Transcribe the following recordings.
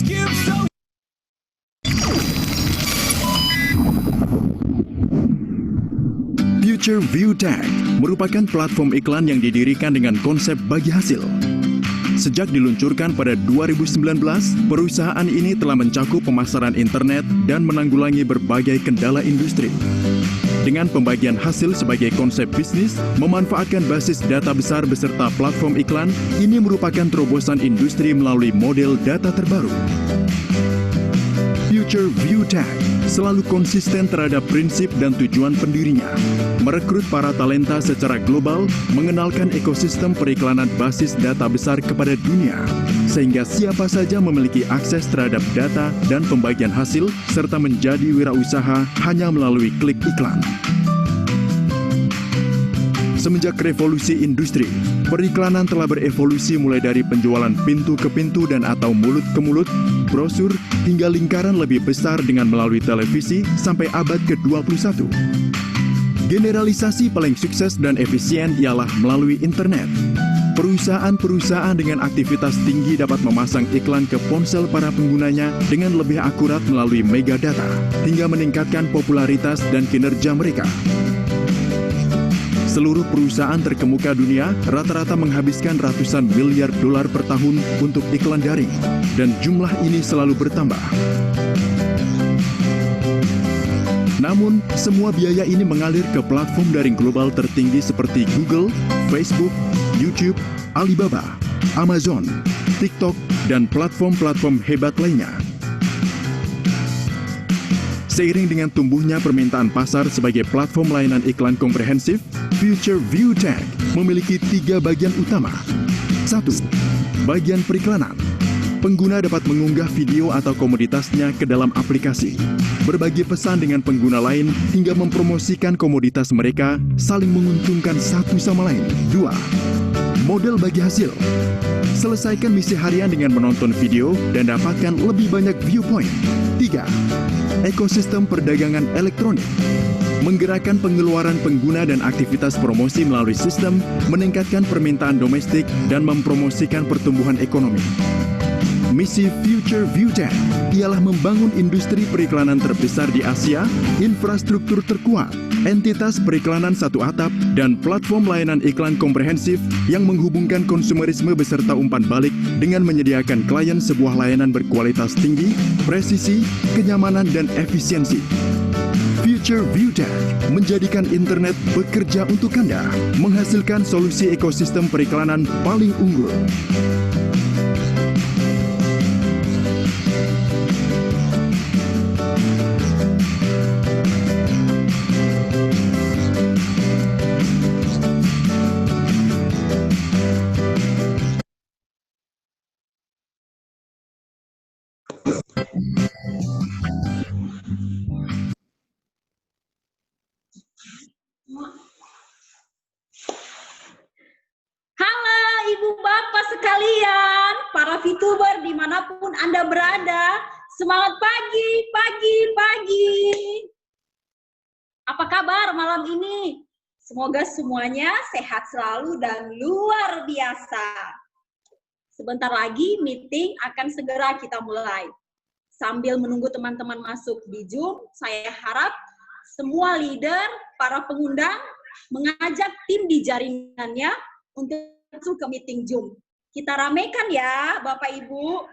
Future View Tag merupakan platform iklan yang didirikan dengan konsep bagi hasil. Sejak diluncurkan pada 2019, perusahaan ini telah mencakup pemasaran internet dan menanggulangi berbagai kendala industri. Dengan pembagian hasil sebagai konsep bisnis, memanfaatkan basis data besar beserta platform iklan, ini merupakan terobosan industri melalui model data terbaru. Future View Tag selalu konsisten terhadap prinsip dan tujuan pendirinya, merekrut para talenta secara global, mengenalkan ekosistem periklanan basis data besar kepada dunia, sehingga siapa saja memiliki akses terhadap data dan pembagian hasil, serta menjadi wirausaha hanya melalui klik iklan. Semenjak revolusi industri, periklanan telah berevolusi mulai dari penjualan pintu ke pintu dan atau mulut ke mulut, brosur, hingga lingkaran lebih besar dengan melalui televisi sampai abad ke-21. Generalisasi paling sukses dan efisien ialah melalui internet. Perusahaan-perusahaan dengan aktivitas tinggi dapat memasang iklan ke ponsel para penggunanya dengan lebih akurat melalui megadata, hingga meningkatkan popularitas dan kinerja mereka. Seluruh perusahaan terkemuka dunia rata-rata menghabiskan ratusan miliar dolar per tahun untuk iklan daring, dan jumlah ini selalu bertambah. Namun, semua biaya ini mengalir ke platform daring global tertinggi seperti Google, Facebook, YouTube, Alibaba, Amazon, TikTok, dan platform-platform hebat lainnya. Seiring dengan tumbuhnya permintaan pasar sebagai platform layanan iklan komprehensif, Future View Tag memiliki 3 bagian utama. 1. Bagian periklanan. Pengguna dapat mengunggah video atau komoditasnya ke dalam aplikasi, berbagi pesan dengan pengguna lain, hingga mempromosikan komoditas mereka, saling menguntungkan satu sama lain. 2. Model bagi hasil. Selesaikan misi harian dengan menonton video dan dapatkan lebih banyak viewpoint. 3. Ekosistem perdagangan elektronik. Menggerakkan pengeluaran pengguna dan aktivitas promosi melalui sistem, meningkatkan permintaan domestik, dan mempromosikan pertumbuhan ekonomi. Misi Future View Tag ialah membangun industri periklanan terbesar di Asia, infrastruktur terkuat, entitas periklanan satu atap, dan platform layanan iklan komprehensif yang menghubungkan konsumerisme beserta umpan balik dengan menyediakan klien sebuah layanan berkualitas tinggi, presisi, kenyamanan, dan efisiensi. Future View Tag menjadikan internet bekerja untuk Anda, menghasilkan solusi ekosistem periklanan paling unggul. Halo Ibu Bapak sekalian, para VTuber dimanapun Anda berada, semangat pagi, pagi, pagi. Apa kabar malam ini? Semoga semuanya sehat selalu dan luar biasa. Sebentar lagi meeting akan segera kita mulai. Sambil menunggu teman-teman masuk di Zoom, saya harap semua leader, para pengundang, mengajak tim di jaringannya untuk masuk ke meeting Zoom. Kita ramekan ya, Bapak Ibu.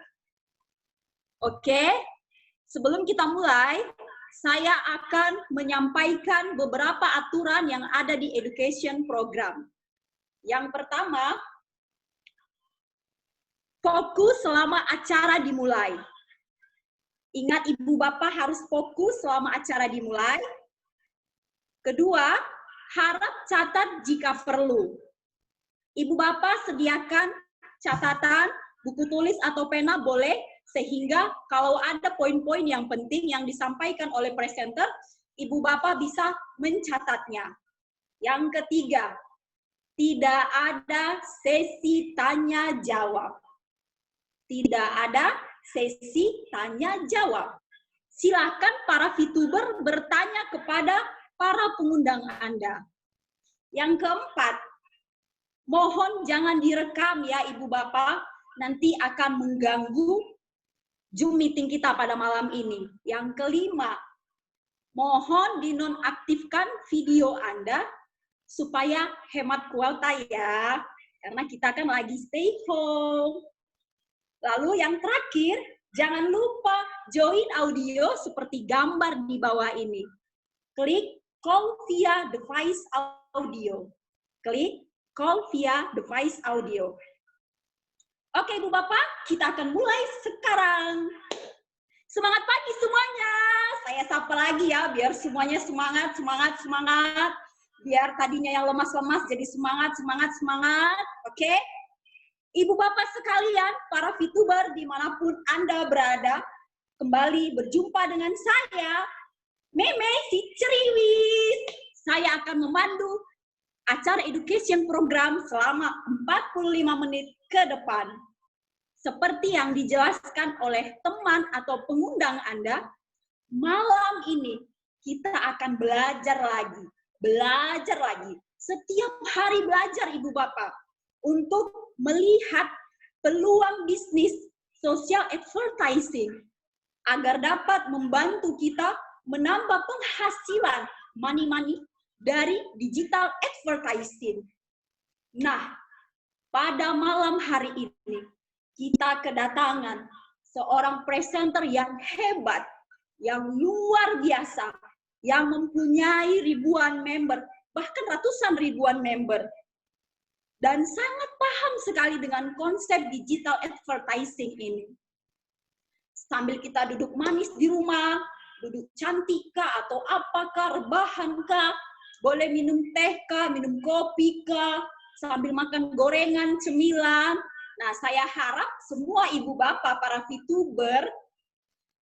Oke, sebelum kita mulai, saya akan menyampaikan beberapa aturan yang ada di education program. Yang pertama, fokus selama acara dimulai. Ingat Ibu Bapak harus fokus selama acara dimulai. Kedua, harap catat jika perlu. Ibu Bapak sediakan catatan, buku tulis atau pena boleh, sehingga kalau ada poin-poin yang penting yang disampaikan oleh presenter, Ibu Bapak bisa mencatatnya. Yang ketiga, tidak ada sesi tanya jawab. Tidak ada sesi tanya jawab. Silakan para VTuber bertanya kepada para pengundang Anda. Yang keempat, mohon jangan direkam ya Ibu Bapak, nanti akan mengganggu Zoom meeting kita pada malam ini. Yang kelima, mohon dinonaktifkan video Anda supaya hemat kuota ya. Karena kita kan lagi stay home. Lalu yang terakhir, jangan lupa join audio seperti gambar di bawah ini. Klik call via device audio. Klik call via device audio. Oke Ibu Bapak, kita akan mulai sekarang. Semangat pagi semuanya. Saya sapa lagi ya, biar semuanya semangat, semangat, semangat. Biar tadinya yang lemas-lemas jadi semangat, semangat, semangat. Oke? Ibu Bapak sekalian, para VTuber dimanapun Anda berada, kembali berjumpa dengan saya, Meme si Ceriwis. Saya akan memandu acara education program selama 45 menit ke depan. Seperti yang dijelaskan oleh teman atau pengundang Anda, malam ini kita akan belajar lagi. Belajar lagi. Setiap hari belajar Ibu Bapak untuk melihat peluang bisnis social advertising agar dapat membantu kita menambah penghasilan money dari digital advertising. Nah, pada malam hari ini kita kedatangan seorang presenter yang hebat, yang luar biasa, yang mempunyai ribuan member, bahkan ratusan ribuan member, dan sangat paham sekali dengan konsep digital advertising ini. Sambil kita duduk manis di rumah, duduk cantik kah, atau apakah, rebahan kah, boleh minum teh kah, minum kopi kah, sambil makan gorengan, cemilan. Nah, saya harap semua ibu bapak, para VTuber,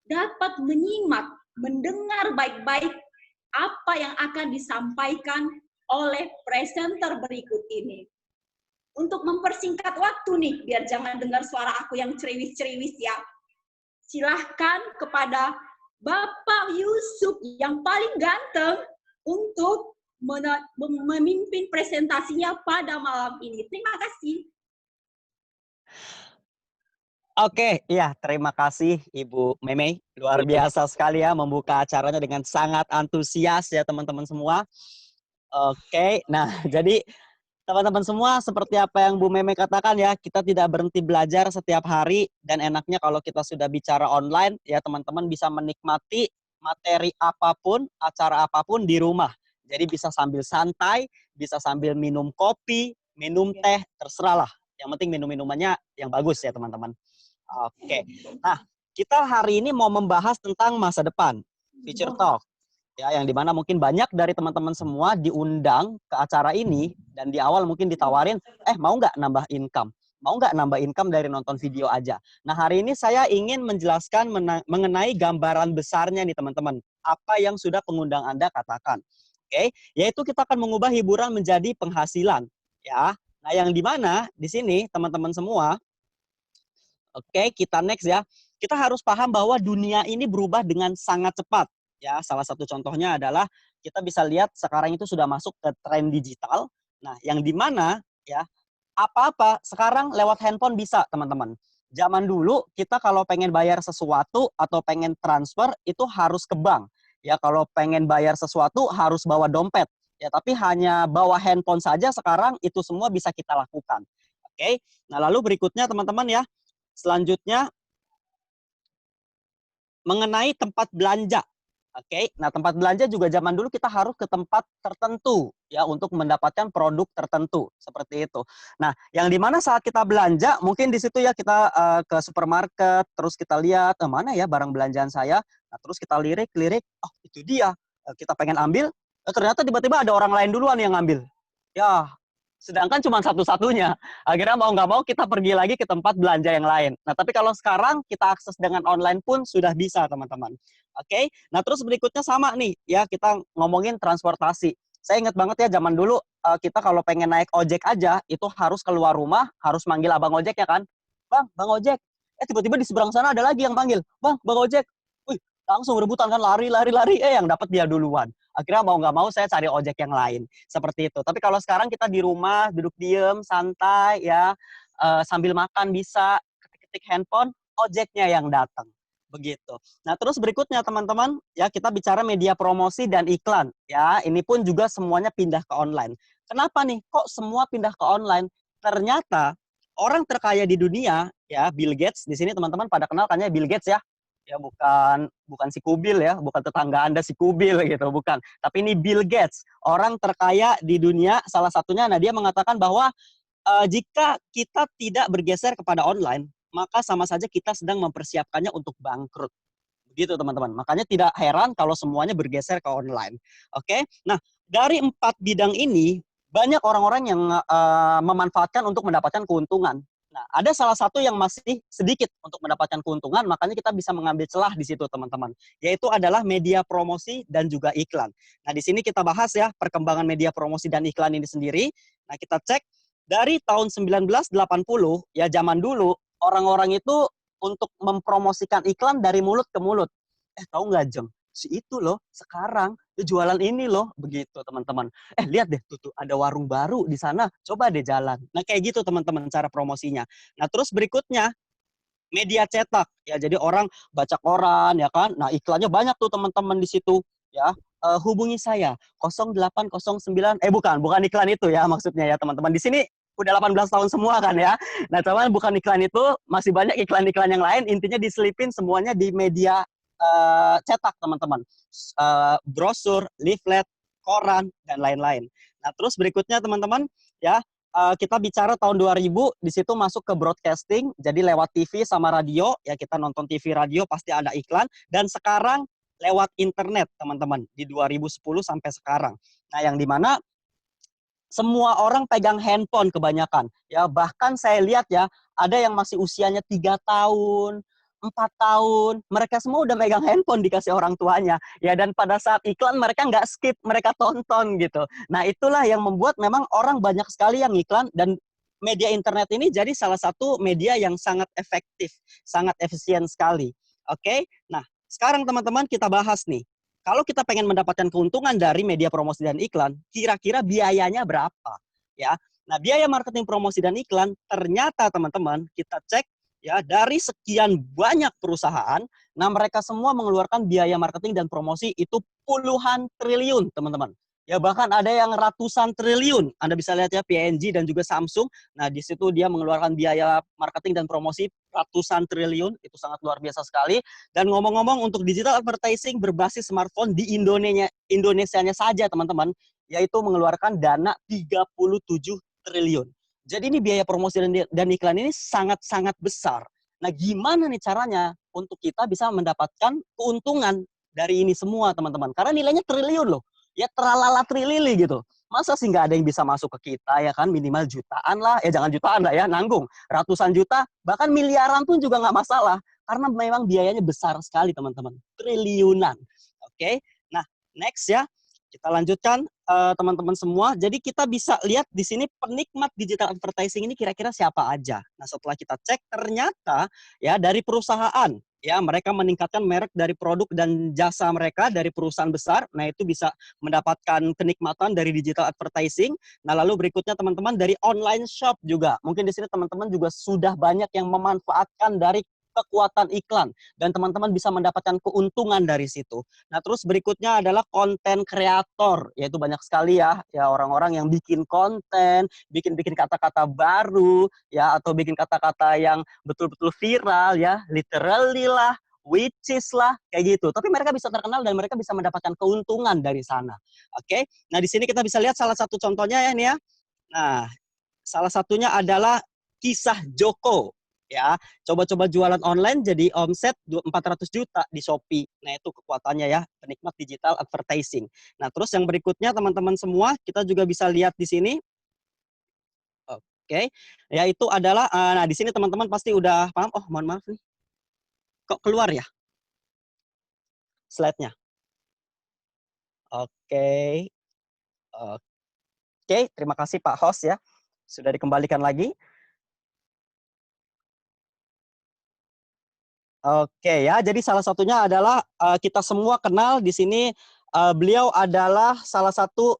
dapat menyimak, mendengar baik-baik apa yang akan disampaikan oleh presenter berikut ini. Untuk mempersingkat waktu nih, biar jangan dengar suara aku yang ceriwis-ceriwis ya. Silahkan kepada Bapak Yusuf yang paling ganteng untuk memimpin presentasinya pada malam ini. Terima kasih. Oke, iya terima kasih Ibu Meme. Luar biasa sekali ya membuka acaranya dengan sangat antusias ya teman-teman semua. Oke, nah jadi teman-teman semua seperti apa yang Bu Meme katakan ya, kita tidak berhenti belajar setiap hari dan enaknya kalau kita sudah bicara online ya teman-teman bisa menikmati materi apapun, acara apapun di rumah. Jadi bisa sambil santai, bisa sambil minum kopi, minum teh, terserah lah. Yang penting minum-minumannya yang bagus ya teman-teman. Oke, nah kita hari ini mau membahas tentang masa depan, future talk, ya yang dimana mungkin banyak dari teman-teman semua diundang ke acara ini dan di awal mungkin ditawarin, mau nggak nambah income, mau nggak nambah income dari nonton video aja. Nah hari ini saya ingin menjelaskan mengenai gambaran besarnya nih teman-teman, apa yang sudah pengundang Anda katakan, oke, yaitu kita akan mengubah hiburan menjadi penghasilan, ya. Nah yang dimana di sini teman-teman semua. Oke, kita next ya. Kita harus paham bahwa dunia ini berubah dengan sangat cepat. Ya, salah satu contohnya adalah kita bisa lihat sekarang itu sudah masuk ke tren digital. Nah, yang di mana ya apa-apa sekarang lewat handphone bisa, teman-teman. Zaman dulu kita kalau pengen bayar sesuatu atau pengen transfer itu harus ke bank. Ya, kalau pengen bayar sesuatu harus bawa dompet. Ya, tapi hanya bawa handphone saja sekarang itu semua bisa kita lakukan. Oke. Nah, lalu berikutnya teman-teman ya. Selanjutnya mengenai tempat belanja. Oke, nah tempat belanja juga zaman dulu kita harus ke tempat tertentu ya untuk mendapatkan produk tertentu seperti itu. Nah, yang dimana saat kita belanja mungkin di situ ya kita ke supermarket terus kita lihat mana ya barang belanjaan saya. Nah, terus kita lirik, oh itu dia. Kita pengen ambil, ternyata tiba-tiba ada orang lain duluan yang ngambil. Ya, sedangkan cuma satu-satunya. Akhirnya mau nggak mau kita pergi lagi ke tempat belanja yang lain. Nah, tapi kalau sekarang kita akses dengan online pun sudah bisa, teman-teman. Oke, nah terus berikutnya sama nih, ya kita ngomongin transportasi. Saya ingat banget ya zaman dulu kita kalau pengen naik ojek aja, itu harus keluar rumah, harus manggil abang ojek ya kan. Bang ojek. Tiba-tiba di seberang sana ada lagi yang panggil. Bang ojek. Wih, langsung rebutan kan, lari. Yang dapat dia duluan. Akhirnya mau nggak mau saya cari ojek yang lain. Seperti itu. Tapi kalau sekarang kita di rumah, duduk diem, santai ya, sambil makan bisa, ketik-ketik handphone, ojeknya yang datang. begitu. Nah, terus berikutnya teman-teman, ya kita bicara media promosi dan iklan. Ya, ini pun juga semuanya pindah ke online. Kenapa nih? Kok semua pindah ke online? Ternyata orang terkaya di dunia, ya Bill Gates, di sini teman-teman pada kenal kan ya Bill Gates ya. Ya bukan bukan si Kubil ya, bukan tetangga Anda si Kubil gitu, bukan. Tapi ini Bill Gates, orang terkaya di dunia salah satunya. Nah, dia mengatakan bahwa jika kita tidak bergeser kepada online, maka sama saja kita sedang mempersiapkannya untuk bangkrut. Begitu teman-teman. Makanya tidak heran kalau semuanya bergeser ke online. Oke. Nah, dari 4 bidang ini banyak orang-orang yang memanfaatkan untuk mendapatkan keuntungan. Nah, ada salah satu yang masih sedikit untuk mendapatkan keuntungan, makanya kita bisa mengambil celah di situ teman-teman. Yaitu adalah media promosi dan juga iklan. Nah, di sini kita bahas ya perkembangan media promosi dan iklan ini sendiri. Nah, kita cek dari tahun 1980, ya zaman dulu, orang-orang itu untuk mempromosikan iklan dari mulut ke mulut. Tahu nggak, Jeng? Si itu loh, sekarang dia jualan ini loh, begitu teman-teman. Lihat deh, tuh ada warung baru di sana, coba deh jalan. Nah, kayak gitu teman-teman cara promosinya. Nah, terus berikutnya, media cetak. Ya, jadi orang baca koran, ya kan? Nah, iklannya banyak tuh teman-teman di situ. Ya, hubungi saya 0809 bukan iklan itu ya maksudnya ya teman-teman. Di sini udah 18 tahun semua kan ya. Nah, cuman bukan iklan itu, masih banyak iklan-iklan yang lain, intinya diselipin semuanya di media cetak teman-teman. Brosur, leaflet, koran dan lain-lain. Nah, terus berikutnya teman-teman ya, kita bicara tahun 2000, di situ masuk ke broadcasting, jadi lewat TV sama radio, ya kita nonton TV radio pasti ada iklan, dan sekarang lewat internet teman-teman, di 2010 sampai sekarang. Nah, yang dimana semua orang pegang handphone kebanyakan. Ya, bahkan saya lihat ya, ada yang masih usianya 3 tahun, 4 tahun, mereka semua udah megang handphone dikasih orang tuanya. Ya, dan pada saat iklan mereka nggak skip, mereka tonton gitu. Nah, itulah yang membuat memang orang banyak sekali yang iklan, dan media internet ini jadi salah satu media yang sangat efektif, sangat efisien sekali. Oke? Nah, sekarang teman-teman kita bahas nih. Kalau kita pengen mendapatkan keuntungan dari media promosi dan iklan, kira-kira biayanya berapa? Ya, nah biaya marketing promosi dan iklan ternyata teman-teman kita cek ya dari sekian banyak perusahaan, nah mereka semua mengeluarkan biaya marketing dan promosi itu puluhan triliun teman-teman. Ya bahkan ada yang ratusan triliun. Anda bisa lihat ya P&G dan juga Samsung. Nah di situ dia mengeluarkan biaya marketing dan promosi ratusan triliun, itu sangat luar biasa sekali. Dan ngomong-ngomong untuk digital advertising berbasis smartphone di Indonesianya saja teman-teman, yaitu mengeluarkan dana 37 triliun. Jadi ini biaya promosi dan iklan ini sangat-sangat besar. Nah gimana nih caranya untuk kita bisa mendapatkan keuntungan dari ini semua teman-teman? Karena nilainya triliun loh. Ya teralala trilili gitu. Masa sih nggak ada yang bisa masuk ke kita ya kan, minimal jutaan lah, jangan jutaan lah ya, nanggung. Ratusan juta, bahkan miliaran pun juga nggak masalah. Karena memang biayanya besar sekali teman-teman, triliunan. Oke, nah next ya, kita lanjutkan teman-teman semua. Jadi kita bisa lihat di sini penikmat digital advertising ini kira-kira siapa aja. Nah setelah kita cek ternyata ya dari perusahaan, ya mereka meningkatkan merek dari produk dan jasa mereka dari perusahaan besar. Nah itu bisa mendapatkan kenikmatan dari digital advertising. Nah lalu berikutnya teman-teman dari online shop juga. Mungkin di sini teman-teman juga sudah banyak yang memanfaatkan dari kekuatan iklan dan teman-teman bisa mendapatkan keuntungan dari situ. Nah, terus berikutnya adalah konten kreator, yaitu banyak sekali ya orang-orang yang bikin konten, bikin kata-kata baru ya atau bikin kata-kata yang betul-betul viral ya, literally lah, which is lah, kayak gitu. Tapi mereka bisa terkenal dan mereka bisa mendapatkan keuntungan dari sana. Oke. Nah, di sini kita bisa lihat salah satu contohnya ya nih ya. Nah, salah satunya adalah kisah Joko. Ya, coba-coba jualan online jadi omset 400 juta di Shopee. Nah, itu kekuatannya ya, penikmat digital advertising. Nah, terus yang berikutnya teman-teman semua, kita juga bisa lihat di sini. Oke, yaitu adalah, nah di sini teman-teman pasti udah paham. Oh, mohon maaf nih. Kok keluar ya slide-nya? Oke. Oke, terima kasih Pak Host ya. Sudah dikembalikan lagi. Oke ya, jadi salah satunya adalah kita semua kenal di sini, beliau adalah salah satu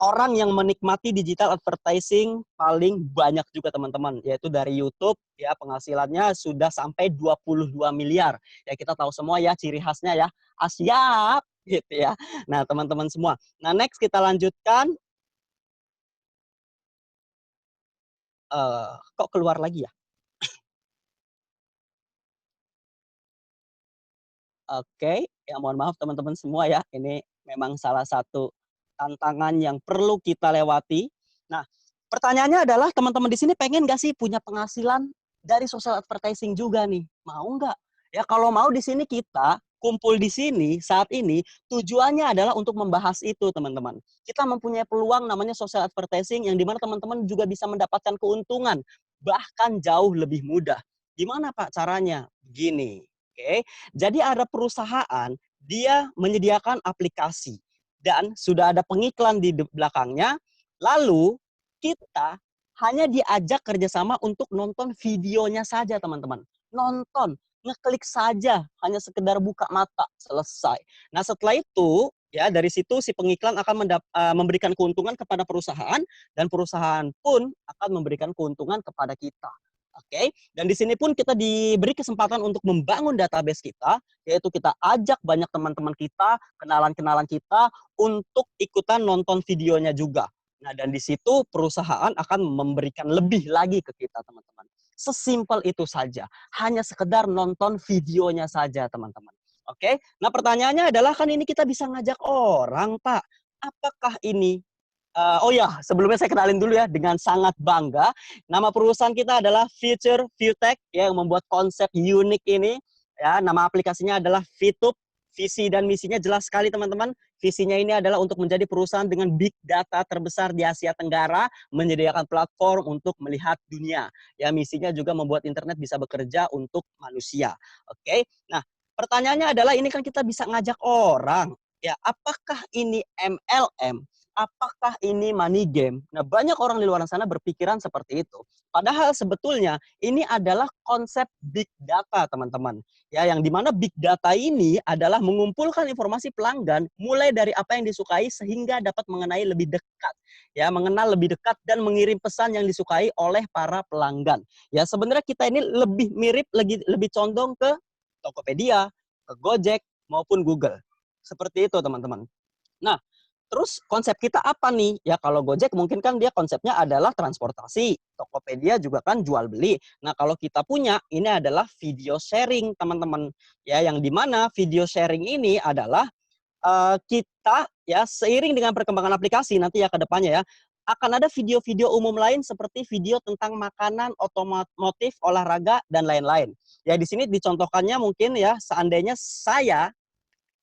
orang yang menikmati digital advertising paling banyak juga teman-teman, yaitu dari YouTube ya, penghasilannya sudah sampai 22 miliar. Ya kita tahu semua ya ciri khasnya ya, siap gitu ya. Nah, teman-teman semua. Nah, next kita lanjutkan. Kok keluar lagi ya? Oke, ya mohon maaf teman-teman semua ya, ini memang salah satu tantangan yang perlu kita lewati. Nah, pertanyaannya adalah teman-teman di sini pengen nggak sih punya penghasilan dari social advertising juga nih? Mau nggak? Ya kalau mau di sini kita kumpul di sini saat ini tujuannya adalah untuk membahas itu teman-teman. Kita mempunyai peluang namanya social advertising yang dimana teman-teman juga bisa mendapatkan keuntungan bahkan jauh lebih mudah. Gimana Pak caranya? Gini, oke. Jadi ada perusahaan, dia menyediakan aplikasi dan sudah ada pengiklan di belakangnya. Lalu kita hanya diajak kerjasama untuk nonton videonya saja teman-teman. Nonton, ngeklik saja, hanya sekedar buka mata, selesai. Nah setelah itu, ya dari situ si pengiklan akan memberikan keuntungan kepada perusahaan dan perusahaan pun akan memberikan keuntungan kepada kita. Oke, dan di sini pun kita diberi kesempatan untuk membangun database kita, yaitu kita ajak banyak teman-teman kita, kenalan-kenalan kita untuk ikutan nonton videonya juga. Nah, dan di situ perusahaan akan memberikan lebih lagi ke kita, teman-teman. Sesimpel itu saja, hanya sekedar nonton videonya saja, teman-teman. Oke, nah pertanyaannya adalah kan ini kita bisa ngajak orang, Pak. Apakah ini oh ya, sebelumnya saya kenalin dulu ya dengan sangat bangga. Nama perusahaan kita adalah Future ViewTech ya, yang membuat konsep unik ini. Ya, nama aplikasinya adalah VTube. Visi dan misinya jelas sekali teman-teman. Visinya ini adalah untuk menjadi perusahaan dengan big data terbesar di Asia Tenggara, menyediakan platform untuk melihat dunia. Ya, misinya juga membuat internet bisa bekerja untuk manusia. Oke. Nah, pertanyaannya adalah ini kan kita bisa ngajak orang. Ya, apakah ini MLM? Apakah ini money game? Nah, banyak orang di luar sana berpikiran seperti itu. Padahal sebetulnya ini adalah konsep big data, teman-teman. Ya, yang dimana big data ini adalah mengumpulkan informasi pelanggan mulai dari apa yang disukai sehingga dapat mengenai lebih dekat. Ya, mengenal lebih dekat dan mengirim pesan yang disukai oleh para pelanggan. Ya, sebenarnya kita ini lebih mirip, lebih condong ke Tokopedia, ke Gojek maupun Google. Seperti itu, teman-teman. Nah, terus konsep kita apa nih? Ya kalau Gojek mungkin kan dia konsepnya adalah transportasi. Tokopedia juga kan jual beli. Nah kalau kita punya ini adalah video sharing teman-teman. Ya yang dimana video sharing ini adalah kita ya seiring dengan perkembangan aplikasi nanti ya ke depannya ya. Akan ada video-video umum lain seperti video tentang makanan, otomotif, olahraga, dan lain-lain. Ya di sini dicontohkannya mungkin ya seandainya saya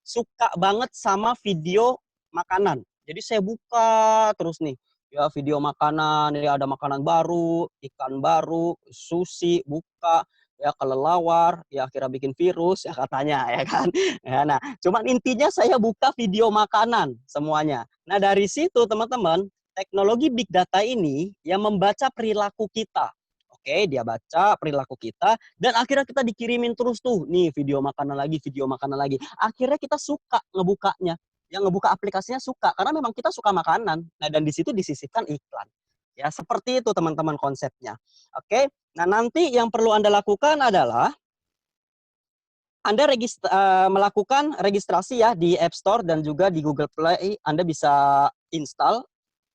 suka banget sama video makanan. Jadi saya buka terus nih, ya video makanan, ya ada makanan baru, ikan baru, sushi, buka, ya kelelawar, ya akhirnya bikin virus ya katanya ya kan. Ya, nah, cuman intinya saya buka video makanan semuanya. Nah dari situ teman-teman, teknologi big data ini yang membaca perilaku kita. Oke, dia baca perilaku kita dan akhirnya kita dikirimin terus tuh, nih video makanan lagi, video makanan lagi. Akhirnya kita suka ngebukanya. Yang ngebuka aplikasinya suka karena memang kita suka makanan. Nah, dan di situ disisipkan iklan. Ya, seperti itu teman-teman konsepnya. Oke. Nah, nanti yang perlu Anda lakukan adalah Anda melakukan registrasi ya di App Store dan juga di Google Play. Anda bisa install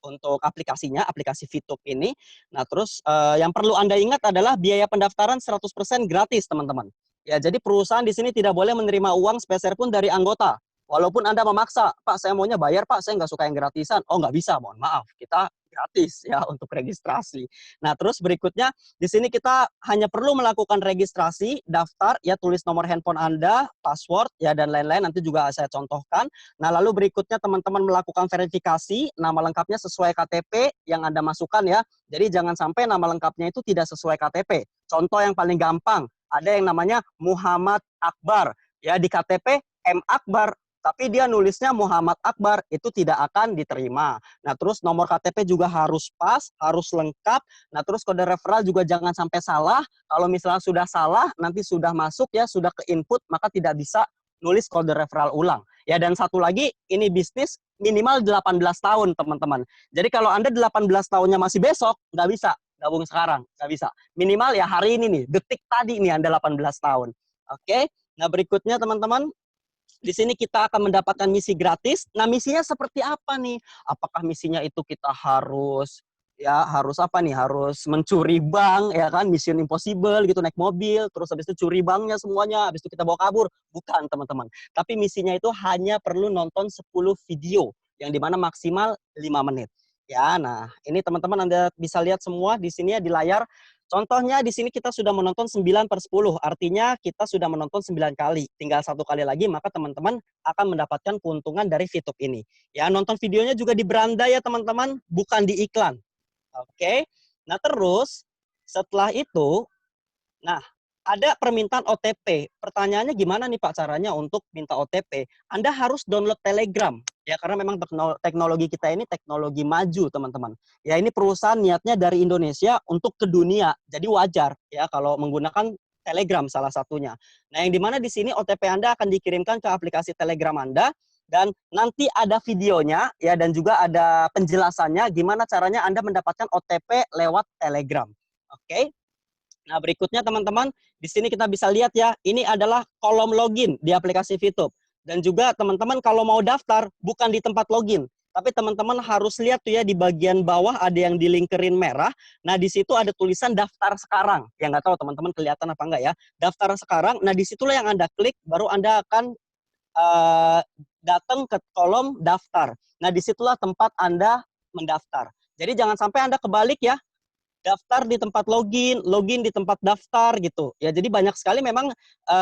untuk aplikasinya, aplikasi VTube ini. Nah, terus yang perlu Anda ingat adalah biaya pendaftaran 100% gratis, teman-teman. Ya, jadi perusahaan di sini tidak boleh menerima uang sepeser pun dari anggota. Walaupun Anda memaksa, Pak, saya maunya bayar, Pak, saya nggak suka yang gratisan. Oh, nggak bisa, mohon maaf. Kita gratis ya untuk registrasi. Nah, terus berikutnya di sini kita hanya perlu melakukan registrasi, daftar, ya tulis nomor handphone Anda, password, ya dan lain-lain. Nanti juga saya contohkan. Nah, lalu berikutnya teman-teman melakukan verifikasi, nama lengkapnya sesuai KTP yang Anda masukkan ya. Jadi jangan sampai nama lengkapnya itu tidak sesuai KTP. Contoh yang paling gampang, ada yang namanya Muhammad Akbar. Ya, di KTP M. Akbar, tapi dia nulisnya Muhammad Akbar, itu tidak akan diterima. Nah, terus nomor KTP juga harus pas, harus lengkap. Nah, terus kode referral juga jangan sampai salah. Kalau misalnya sudah salah, nanti sudah masuk ya, sudah ke input, maka tidak bisa nulis kode referral ulang. Ya, dan satu lagi, ini bisnis minimal 18 tahun, teman-teman. Jadi kalau Anda 18 tahunnya masih besok, nggak bisa gabung sekarang, nggak bisa. Minimal ya hari ini nih, detik tadi nih Anda 18 tahun. Oke, nah berikutnya teman-teman, di sini kita akan mendapatkan misi gratis. Nah, misinya seperti apa nih? Apakah misinya itu kita harus apa nih? Harus mencuri bank ya kan? Mission Impossible gitu, naik mobil, terus habis itu curi banknya semuanya, habis itu kita bawa kabur. Bukan, teman-teman. Tapi misinya itu hanya perlu nonton 10 video yang dimana maksimal 5 menit. Ya, nah ini teman-teman Anda bisa lihat semua di sini ya di layar. Contohnya di sini kita sudah menonton 9/10, artinya kita sudah menonton 9 kali. Tinggal 1 kali lagi, maka teman-teman akan mendapatkan keuntungan dari VTube ini. Ya, nonton videonya juga di beranda ya teman-teman, bukan di iklan. Oke, nah terus setelah itu, nah ada permintaan OTP. Pertanyaannya gimana nih Pak caranya untuk minta OTP? Anda harus download Telegram. Ya, karena memang teknologi kita ini teknologi maju, teman-teman. Ya, ini perusahaan niatnya dari Indonesia untuk ke dunia. Jadi wajar ya kalau menggunakan Telegram salah satunya. Nah, yang dimana di sini OTP Anda akan dikirimkan ke aplikasi Telegram Anda dan nanti ada videonya ya dan juga ada penjelasannya gimana caranya Anda mendapatkan OTP lewat Telegram. Oke. Nah, berikutnya teman-teman, di sini kita bisa lihat ya, ini adalah kolom login di aplikasi VTube. Dan juga teman-teman kalau mau daftar, bukan di tempat login. Tapi teman-teman harus lihat tuh ya, di bagian bawah ada yang dilingkerin merah. Nah, di situ ada tulisan daftar sekarang. Yang nggak tahu teman-teman kelihatan apa enggak ya. Daftar sekarang, nah disitulah yang Anda klik, baru Anda akan datang ke kolom daftar. Nah, disitulah tempat Anda mendaftar. Jadi jangan sampai Anda kebalik ya, daftar di tempat login, login di tempat daftar gitu. Ya, jadi banyak sekali memang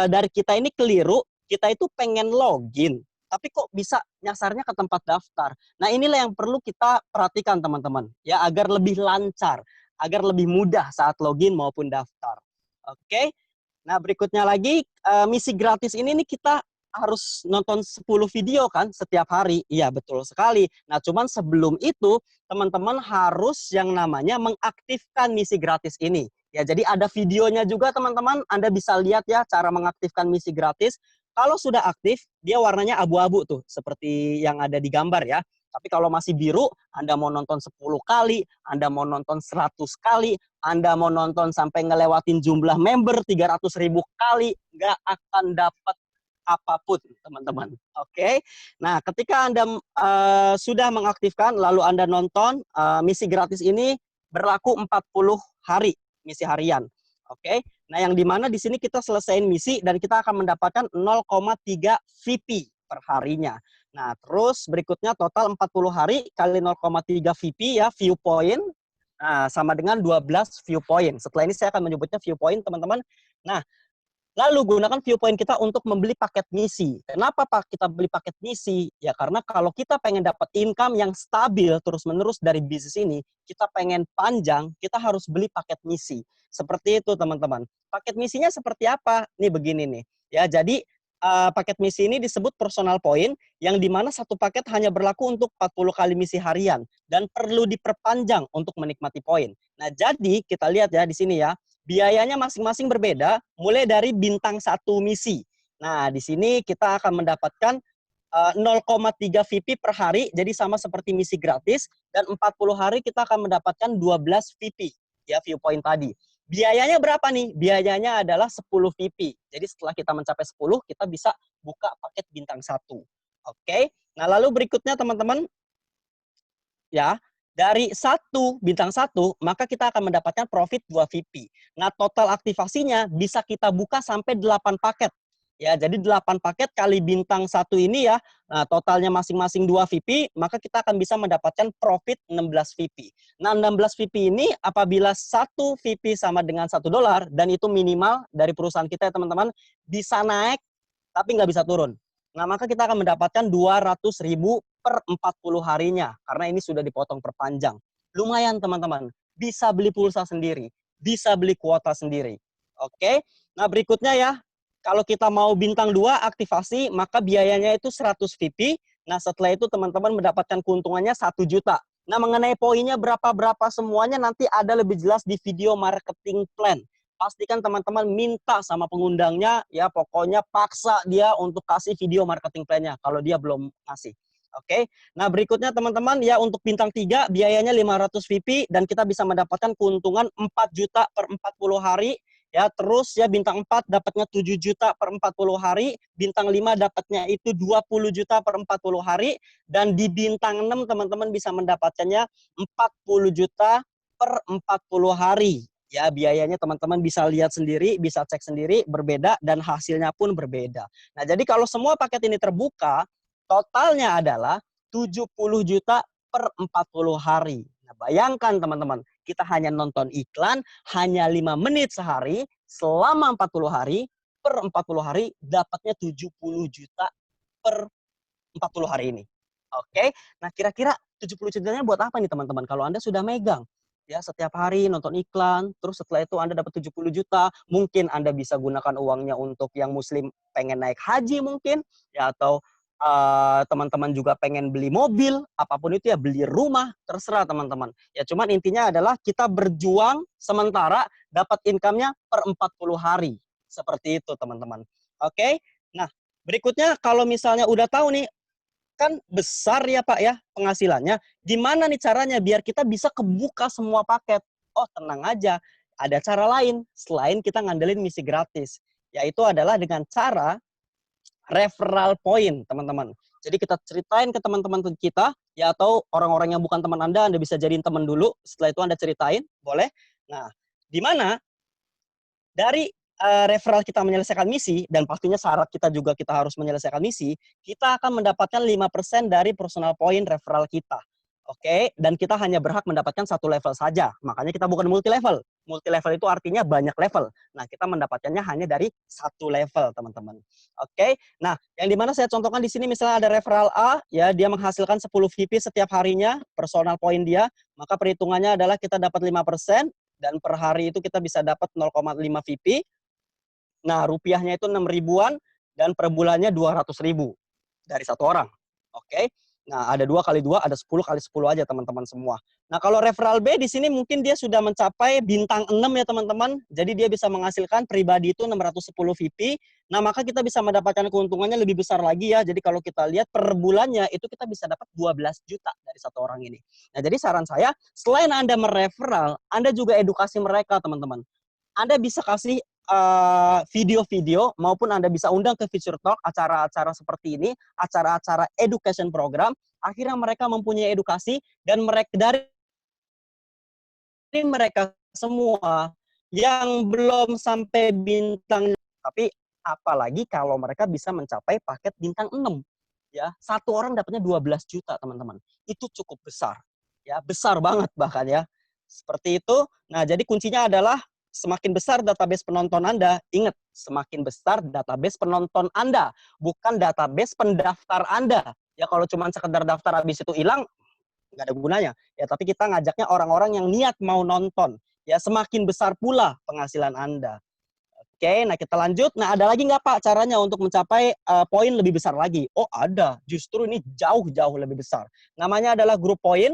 dari kita ini keliru, kita itu pengen login, tapi kok bisa nyasarnya ke tempat daftar. Nah, inilah yang perlu kita perhatikan teman-teman, ya agar lebih lancar, agar lebih mudah saat login maupun daftar. Oke. Nah, berikutnya lagi misi gratis ini nih kita harus nonton 10 video kan setiap hari. Iya, betul sekali. Nah, cuman sebelum itu teman-teman harus yang namanya mengaktifkan misi gratis ini. Ya, jadi ada videonya juga teman-teman. Anda bisa lihat ya cara mengaktifkan misi gratis. Kalau sudah aktif, dia warnanya abu-abu tuh, seperti yang ada di gambar ya. Tapi kalau masih biru, Anda mau nonton 10 kali, Anda mau nonton 100 kali, Anda mau nonton sampai ngelewatin jumlah member 300.000 kali, nggak akan dapat apapun, teman-teman. Oke. Nah, ketika Anda sudah mengaktifkan, lalu Anda nonton, misi gratis ini berlaku 40 hari, misi harian. Oke. Nah, yang dimana di sini kita selesaiin misi dan kita akan mendapatkan 0,3 VP per harinya. Nah, terus berikutnya total 40 hari kali 0,3 VP ya, view point. Nah, sama dengan 12 view point. Setelah ini saya akan menyebutnya view point, teman-teman. Nah, lalu gunakan viewpoint kita untuk membeli paket misi. Kenapa Pak kita beli paket misi? Ya karena kalau kita pengen dapat income yang stabil terus-menerus dari bisnis ini, kita pengen panjang, kita harus beli paket misi. Seperti itu teman-teman. Paket misinya seperti apa? Nih begini nih. Ya, jadi paket misi ini disebut personal point yang dimana satu paket hanya berlaku untuk 40 kali misi harian dan perlu diperpanjang untuk menikmati poin. Nah, jadi kita lihat ya di sini ya. Biayanya masing-masing berbeda, mulai dari bintang 1 misi. Nah, di sini kita akan mendapatkan 0,3 VP per hari, jadi sama seperti misi gratis, dan 40 hari kita akan mendapatkan 12 VP, ya viewpoint tadi. Biayanya berapa nih? Biayanya adalah 10 VP. Jadi setelah kita mencapai 10, kita bisa buka paket bintang 1. Oke, nah lalu berikutnya teman-teman, ya, dari bintang 1, maka kita akan mendapatkan profit 2 VP. Nah, total aktivasinya bisa kita buka sampai 8 paket. Ya, jadi 8 paket kali bintang 1 ini ya, nah totalnya masing-masing 2 VP, maka kita akan bisa mendapatkan profit 16 VP. Nah, 16 VP ini apabila 1 VP sama dengan $1, dan itu minimal dari perusahaan kita ya teman-teman, bisa naik tapi nggak bisa turun. Nah, maka kita akan mendapatkan 200.000 per 40 harinya, karena ini sudah dipotong perpanjang. Lumayan teman-teman, bisa beli pulsa sendiri, bisa beli kuota sendiri. Oke, nah berikutnya ya, kalau kita mau bintang 2 aktivasi, maka biayanya itu 100 VP. Nah, setelah itu teman-teman mendapatkan keuntungannya 1 juta. Nah, mengenai poinnya berapa-berapa semuanya nanti ada lebih jelas di video marketing plan. Pastikan teman-teman minta sama pengundangnya, ya pokoknya paksa dia untuk kasih video marketing plan-nya kalau dia belum kasih. Oke. Nah, berikutnya teman-teman ya untuk bintang 3 biayanya 500 VP dan kita bisa mendapatkan keuntungan 4 juta per 40 hari. Ya, terus ya bintang 4 dapatnya 7 juta per 40 hari, bintang 5 dapatnya itu 20 juta per 40 hari, dan di bintang 6 teman-teman bisa mendapatkannya 40 juta per 40 hari. Ya, biayanya teman-teman bisa lihat sendiri, bisa cek sendiri, berbeda dan hasilnya pun berbeda. Nah, jadi kalau semua paket ini terbuka, totalnya adalah 70 juta per 40 hari. Nah, bayangkan teman-teman, kita hanya nonton iklan hanya 5 menit sehari selama 40 hari, per 40 hari dapatnya 70 juta per 40 hari ini. Oke, nah kira-kira 70 jutanya buat apa nih teman-teman? Kalau Anda sudah megang, ya setiap hari nonton iklan, terus setelah itu Anda dapat 70 juta, mungkin Anda bisa gunakan uangnya untuk yang muslim pengen naik haji mungkin, ya atau teman-teman juga pengen beli mobil, apapun itu ya, beli rumah, terserah teman-teman. Ya cuman intinya adalah kita berjuang sementara dapat income-nya per 40 hari. Seperti itu teman-teman. Oke, nah berikutnya kalau misalnya udah tahu nih, kan besar ya Pak ya penghasilannya. Gimana nih caranya biar kita bisa kebuka semua paket? Oh tenang aja, ada cara lain selain kita ngandelin misi gratis. Yaitu adalah dengan cara referral point teman-teman. Jadi kita ceritain ke teman-teman kita, ya atau orang-orang yang bukan teman Anda bisa jadiin teman dulu. Setelah itu Anda ceritain, boleh. Nah, di mana dari referral kita menyelesaikan misi, dan pastinya syarat kita juga kita harus menyelesaikan misi, kita akan mendapatkan 5% dari personal point referral kita. Oke, dan kita hanya berhak mendapatkan satu level saja. Makanya kita bukan multi level. Multi level itu artinya banyak level. Nah, kita mendapatkannya hanya dari satu level, teman-teman. Oke, nah yang dimana saya contohkan di sini misalnya ada referral A, ya dia menghasilkan 10 VP setiap harinya, personal point dia, maka perhitungannya adalah kita dapat 5%, dan per hari itu kita bisa dapat 0,5 VP. Nah, rupiahnya itu 6 ribuan, dan per bulannya 200 ribu dari satu orang. Oke. Nah, ada 2 kali 2, ada 10 kali 10 aja teman-teman semua. Nah, kalau referral B di sini mungkin dia sudah mencapai bintang 6 ya teman-teman. Jadi dia bisa menghasilkan pribadi itu 610 VP. Nah, maka kita bisa mendapatkan keuntungannya lebih besar lagi ya. Jadi kalau kita lihat per bulannya itu kita bisa dapat 12 juta dari satu orang ini. Nah, jadi saran saya, selain Anda mereferral, Anda juga edukasi mereka teman-teman. Anda bisa kasih video-video maupun Anda bisa undang ke Future Talk, acara-acara seperti ini, acara-acara education program, akhirnya mereka mempunyai edukasi dan mereka dari mereka semua yang belum sampai bintang, tapi apalagi kalau mereka bisa mencapai paket bintang 6. Ya, satu orang dapatnya 12 juta, teman-teman. Itu cukup besar. Ya, besar banget bahkan ya. Seperti itu. Nah, jadi kuncinya adalah semakin besar database penonton Anda, ingat, semakin besar database penonton Anda, bukan database pendaftar Anda. Ya, kalau cuma sekedar daftar habis itu hilang, nggak ada gunanya. Ya, tapi kita ngajaknya orang-orang yang niat mau nonton. Ya, semakin besar pula penghasilan Anda. Oke, nah kita lanjut. Nah, ada lagi nggak Pak caranya untuk mencapai poin lebih besar lagi? Oh, ada. Justru ini jauh-jauh lebih besar. Namanya adalah grup poin.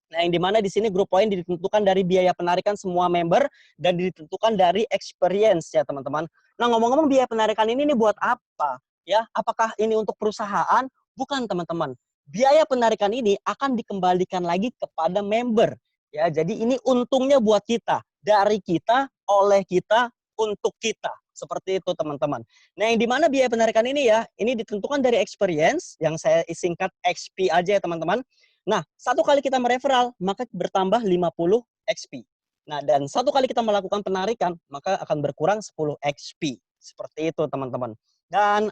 Nah, yang dimana di sini grup poin ditentukan dari biaya penarikan semua member dan ditentukan dari experience ya teman-teman. Nah, ngomong-ngomong biaya penarikan ini buat apa? Ya, apakah ini untuk perusahaan? Bukan teman-teman. Biaya penarikan ini akan dikembalikan lagi kepada member. Ya, jadi ini untungnya buat kita, dari kita, oleh kita, untuk kita. Seperti itu teman-teman. Nah, yang dimana biaya penarikan ini ya, ini ditentukan dari experience, yang saya singkat XP aja ya teman-teman. Nah, satu kali kita mereferral, maka bertambah 50 XP. Nah, dan satu kali kita melakukan penarikan, maka akan berkurang 10 XP. Seperti itu, teman-teman. Dan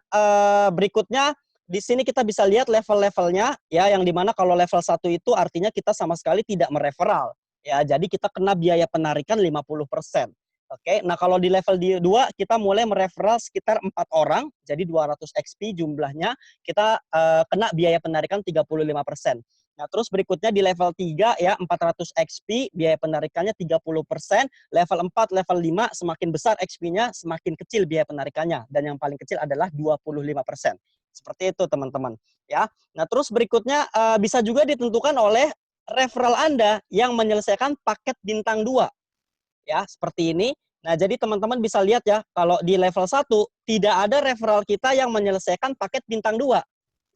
berikutnya, di sini kita bisa lihat level-levelnya, ya, yang dimana kalau level 1 itu artinya kita sama sekali tidak mereferral. Ya, jadi kita kena biaya penarikan 50%. Oke, nah kalau di level 2 kita mulai mereferral sekitar 4 orang, jadi 200 XP jumlahnya, kita kena biaya penarikan 35%. Nah, terus berikutnya di level 3 ya 400 XP, biaya penarikannya 30%, level 4, level 5 semakin besar XP-nya, semakin kecil biaya penarikannya, dan yang paling kecil adalah 25%. Seperti itu teman-teman, ya. Nah, terus berikutnya bisa juga ditentukan oleh referral Anda yang menyelesaikan paket bintang 2. Ya, seperti ini. Nah, jadi teman-teman bisa lihat ya, kalau di level 1 tidak ada referral kita yang menyelesaikan paket bintang 2.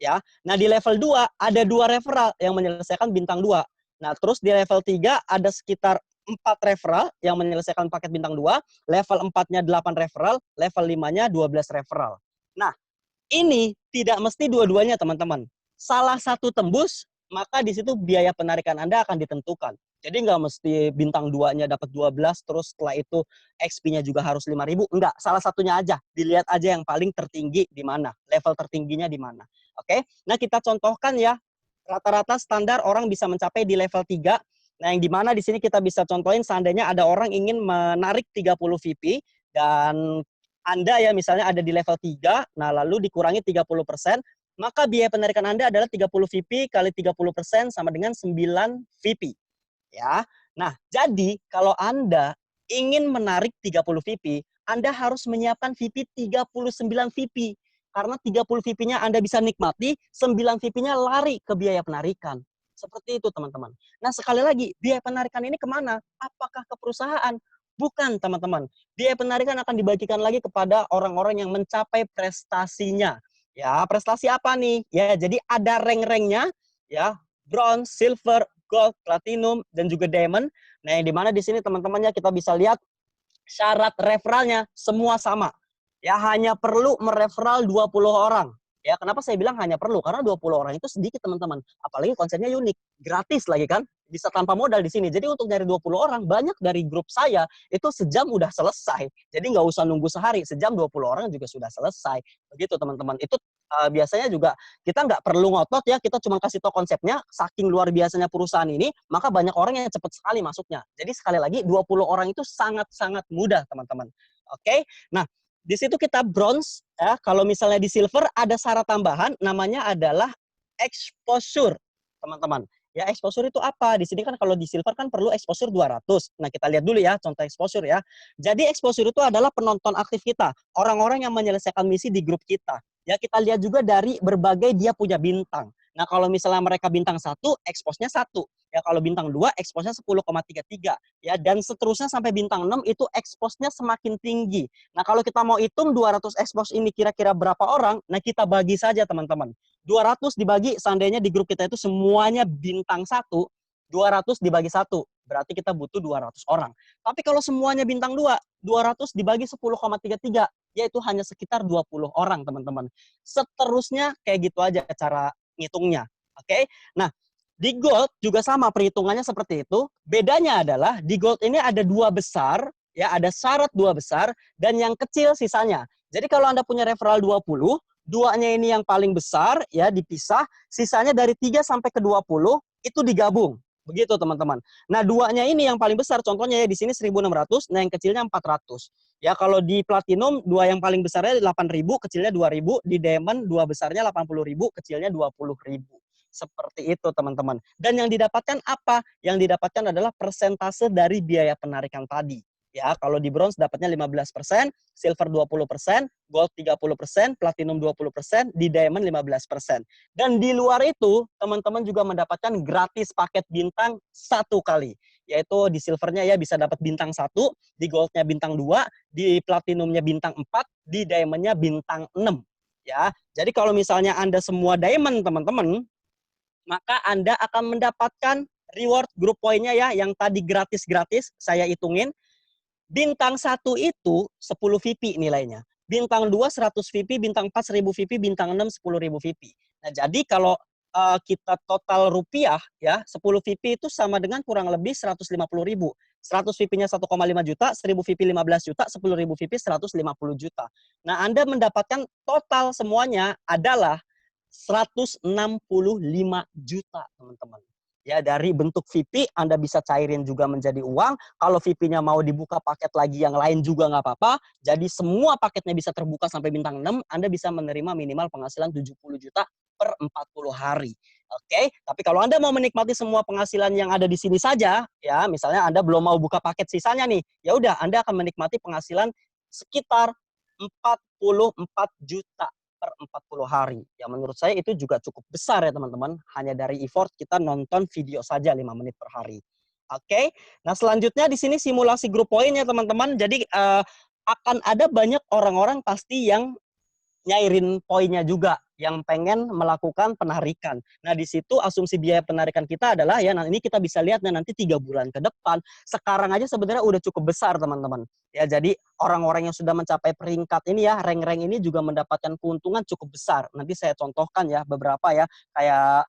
ya. Nah, di level 2 ada 2 referral yang menyelesaikan bintang 2. Nah, terus di level 3 ada sekitar 4 referral yang menyelesaikan paket bintang 2, level 4-nya 8 referral, level 5-nya 12 referral. Nah, ini tidak mesti dua-duanya, teman-teman. Salah satu tembus, maka di situ biaya penarikan Anda akan ditentukan. Jadi nggak mesti bintang 2-nya dapat 12, terus setelah itu XP-nya juga harus 5.000. Enggak, salah satunya aja. Dilihat aja yang paling tertinggi di mana, level tertingginya di mana. Oke, nah kita contohkan ya, rata-rata standar orang bisa mencapai di level 3. Nah, yang di mana di sini kita bisa contohin seandainya ada orang ingin menarik 30 VP dan Anda ya misalnya ada di level 3, nah lalu dikurangi 30%, maka biaya penarikan Anda adalah 30 VP kali 30% sama dengan 9 VP. Ya. Nah, jadi kalau Anda ingin menarik 30 VP, Anda harus menyiapkan VP 39 VP. Karena 30 VP-nya Anda bisa nikmati, 9 VP-nya lari ke biaya penarikan. Seperti itu, teman-teman. Nah, sekali lagi, biaya penarikan ini kemana? Apakah ke perusahaan? Bukan, teman-teman. Biaya penarikan akan dibagikan lagi kepada orang-orang yang mencapai prestasinya. Ya, prestasi apa nih? Ya, jadi ada rank-ranknya, ya, bronze, silver, gold, platinum, dan juga diamond. Nah, yang dimana di sini teman-temannya kita bisa lihat syarat referralnya semua sama. Ya, hanya perlu mereferral 20 orang. Ya, kenapa saya bilang hanya perlu? Karena 20 orang itu sedikit, teman-teman. Apalagi konsepnya unik. Gratis lagi kan? Bisa tanpa modal di sini. Jadi untuk nyari 20 orang, banyak dari grup saya itu sejam udah selesai. Jadi nggak usah nunggu sehari. Sejam 20 orang juga sudah selesai. Begitu, teman-teman. Itu biasanya juga kita nggak perlu ngotot ya, kita cuma kasih tahu konsepnya, saking luar biasanya perusahaan ini, maka banyak orang yang cepat sekali masuknya. Jadi sekali lagi, 20 orang itu sangat-sangat mudah, teman-teman. Oke? Nah, di situ kita bronze, ya. Kalau misalnya di silver ada syarat tambahan, namanya adalah exposure, teman-teman. Ya, exposure itu apa? Di sini kan kalau di silver kan perlu exposure 200. Nah, kita lihat dulu ya contoh exposure ya. Jadi exposure itu adalah penonton aktif kita, orang-orang yang menyelesaikan misi di grup kita. Ya, kita lihat juga dari berbagai dia punya bintang. Nah, kalau misalnya mereka bintang 1, expose-nya 1. Ya, kalau bintang 2, expose-nya 10,33. Ya, dan seterusnya sampai bintang 6 itu expose-nya semakin tinggi. Nah, kalau kita mau hitung 200 expose ini kira-kira berapa orang, nah kita bagi saja, teman-teman. 200 dibagi, seandainya di grup kita itu semuanya bintang 1, 200 dibagi 1. Berarti kita butuh 200 orang. Tapi kalau semuanya bintang 2, 200 dibagi 10,33, yaitu hanya sekitar 20 orang, teman-teman. Seterusnya kayak gitu aja cara ngitungnya. Oke? Nah, di gold juga sama perhitungannya seperti itu. Bedanya adalah di gold ini ada 2 besar, ya ada syarat 2 besar, dan yang kecil sisanya. Jadi kalau Anda punya referral 20, duanya ini yang paling besar, ya dipisah, sisanya dari 3 sampai ke 20, itu digabung. Begitu, teman-teman. Nah, duanya ini yang paling besar, contohnya ya di sini 1.600, nah yang kecilnya 400. Ya, kalau di platinum, dua yang paling besarnya 8.000, kecilnya 2.000. Di diamond, dua besarnya 80.000, kecilnya 20.000. Seperti itu, teman-teman. Dan yang didapatkan apa? Yang didapatkan adalah persentase dari biaya penarikan tadi. Ya, kalau di bronze dapatnya 15%, silver 20%, gold 30%, platinum 20%, di diamond 15%. Dan di luar itu, teman-teman juga mendapatkan gratis paket bintang 1 kali. Yaitu di silvernya ya bisa dapat bintang 1, di goldnya bintang 2, di platinumnya bintang 4, di diamondnya bintang 6. Ya, jadi kalau misalnya Anda semua diamond, teman-teman, maka Anda akan mendapatkan reward group poinnya ya, yang tadi gratis-gratis, saya hitungin. Bintang 1 itu 10 VP nilainya. Bintang 2 100 VP, bintang 4 1000 VP, bintang 6 10.000 VP. Nah, jadi kalau kita total rupiah ya, 10 VP itu sama dengan kurang lebih 150.000. 100 VP-nya 1,5 juta, 1000 VP 15 juta, 10.000 VP 150 juta. Nah, Anda mendapatkan total semuanya adalah 165 juta, teman-teman. Ya, dari bentuk VP Anda bisa cairin juga menjadi uang. Kalau VP-nya mau dibuka paket lagi yang lain juga nggak apa-apa. Jadi semua paketnya bisa terbuka sampai bintang 6. Anda bisa menerima minimal penghasilan 70 juta per 40 hari. Oke, tapi kalau Anda mau menikmati semua penghasilan yang ada di sini saja, ya misalnya Anda belum mau buka paket sisanya nih, ya udah Anda akan menikmati penghasilan sekitar 44 juta per 40 hari. Ya menurut saya itu juga cukup besar ya teman-teman. Hanya dari effort kita nonton video saja 5 menit per hari. Oke. Nah selanjutnya di sini simulasi grup poin ya teman-teman. Jadi akan ada banyak orang-orang pasti yang nyairin poinnya juga yang pengen melakukan penarikan. Nah, di situ asumsi biaya penarikan kita adalah ya, nah ini kita bisa lihat nanti 3 bulan ke depan. Sekarang aja sebenarnya udah cukup besar, teman-teman. Ya, jadi orang-orang yang sudah mencapai peringkat ini ya, rank-rank ini juga mendapatkan keuntungan cukup besar. Nanti saya contohkan ya beberapa ya, kayak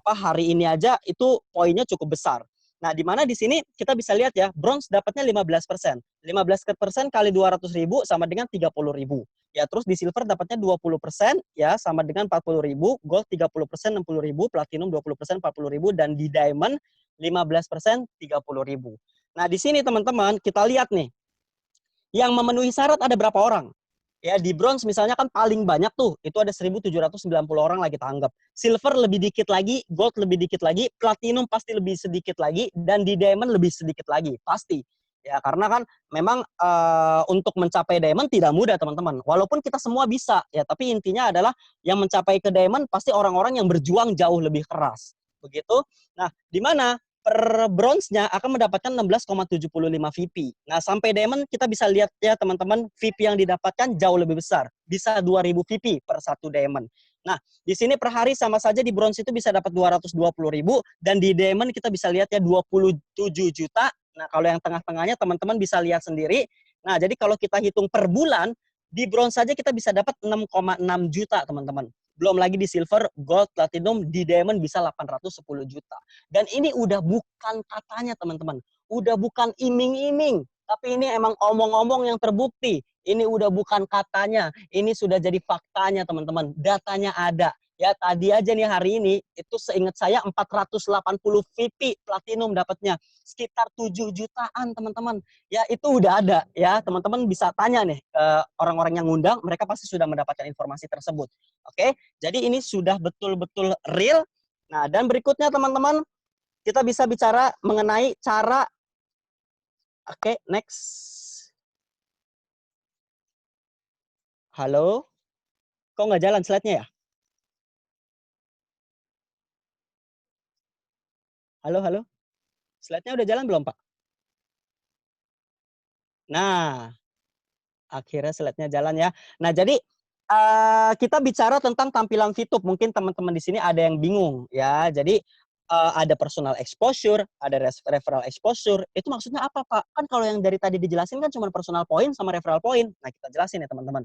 hari ini aja itu poinnya cukup besar. Nah, di mana di sini kita bisa lihat ya, bronze dapatnya 15%. 15% kali 200.000 sama dengan 30.000. Ya, terus di silver dapatnya 20% ya, sama dengan 40.000, gold 30% 60.000, platinum 20% 40.000, dan di diamond 15% 30.000. Nah, di sini teman-teman kita lihat nih, yang memenuhi syarat ada berapa orang? Ya, di bronze misalnya kan paling banyak tuh, itu ada 1.790 orang lagi kita anggap. Silver lebih dikit lagi, gold lebih dikit lagi, platinum pasti lebih sedikit lagi, dan di diamond lebih sedikit lagi, pasti. Ya, karena kan memang untuk mencapai diamond tidak mudah, teman-teman. Walaupun kita semua bisa, ya, tapi intinya adalah yang mencapai ke diamond pasti orang-orang yang berjuang jauh lebih keras. Begitu. Nah, di mana per bronze-nya akan mendapatkan 16,75 VP. Nah, sampai diamond kita bisa lihat ya teman-teman, VP yang didapatkan jauh lebih besar. Bisa 2.000 VP per satu diamond. Nah, di sini per hari sama saja di bronze itu bisa dapat 220.000, dan di diamond kita bisa lihat ya 27 juta. Nah, kalau yang tengah-tengahnya teman-teman bisa lihat sendiri. Nah, jadi kalau kita hitung per bulan, di bronze saja kita bisa dapat 6,6 juta, teman-teman. Belum lagi di silver, gold, platinum, di diamond bisa 810 juta. Dan ini udah bukan katanya, teman-teman. Udah bukan iming-iming. Tapi ini emang omong-omong yang terbukti. Ini udah bukan katanya. Ini sudah jadi faktanya, teman-teman. Datanya ada. Ya, tadi aja nih hari ini, itu seingat saya 480 VP platinum dapatnya. Sekitar 7 jutaan, teman-teman. Ya, itu udah ada. Ya, teman-teman bisa tanya nih ke orang-orang yang ngundang. Mereka pasti sudah mendapatkan informasi tersebut. Oke, jadi ini sudah betul-betul real. Nah, dan berikutnya teman-teman, kita bisa bicara mengenai cara. Oke, next. Halo? Kok nggak jalan slide-nya ya? Halo, halo? Slide-nya udah jalan belum, Pak? Nah, akhirnya slide-nya jalan ya. Nah, jadi kita bicara tentang tampilan VTube. Mungkin teman-teman di sini ada yang bingung ya. Jadi ada personal exposure, ada referral exposure. Itu maksudnya apa, Pak? Kan kalau yang dari tadi dijelasin kan cuma personal point sama referral point. Nah, kita jelasin ya, teman-teman.